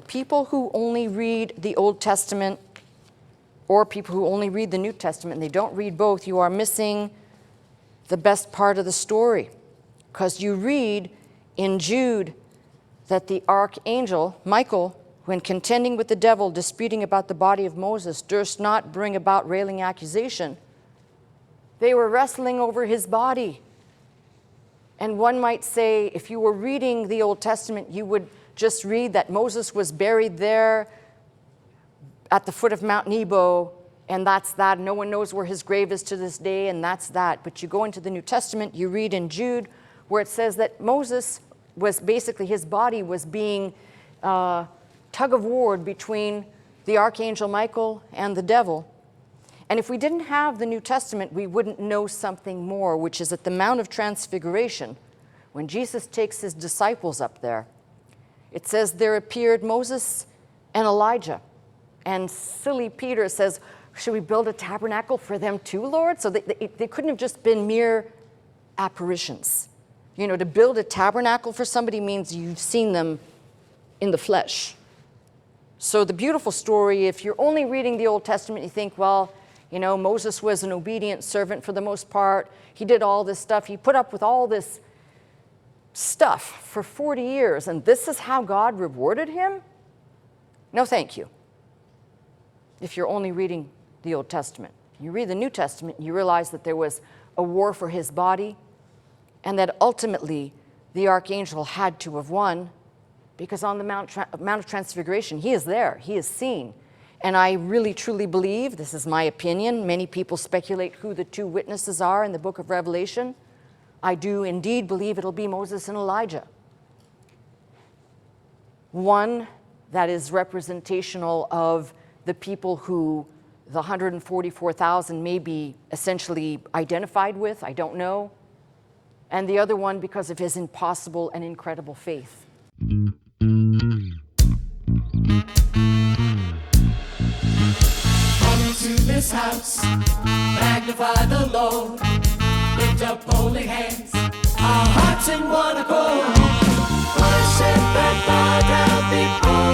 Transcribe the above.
people who only read the Old Testament or people who only read the New Testament, and they don't read both, you are missing the best part of the story. Because you read in Jude that the archangel, Michael, when contending with the devil, disputing about the body of Moses, durst not bring about railing accusation. They were wrestling over his body. And one might say, if you were reading the Old Testament, you would just read that Moses was buried there at the foot of Mount Nebo, and that's that. No one knows where his grave is to this day, and that's that. But you go into the New Testament, you read in Jude, where it says that Moses was basically, his body was being tug of war between the archangel Michael and the devil. And if we didn't have the New Testament, we wouldn't know something more, which is at the Mount of Transfiguration, when Jesus takes his disciples up there, it says there appeared Moses and Elijah. And silly Peter says, should we build a tabernacle for them too, Lord? So they couldn't have just been mere apparitions. You know, to build a tabernacle for somebody means you've seen them in the flesh. So the beautiful story, if you're only reading the Old Testament, you think, well, you know, Moses was an obedient servant for the most part. He did all this stuff. He put up with all this stuff for 40 years, and this is how God rewarded him? No, thank you. If you're only reading the Old Testament. You read the New Testament, you realize that there was a war for his body, and that ultimately the archangel had to have won, because on the Mount of Transfiguration, he is there, he is seen. And I really truly believe, this is my opinion, many people speculate who the two witnesses are in the book of Revelation. I do indeed believe it'll be Moses and Elijah. One that is representational of the people who the 144,000 may be essentially identified with, I don't know. And the other one because of his impossible and incredible faith. To this house, magnify the Lord, lift up holy hands, our hearts in one accord, worship and bow down before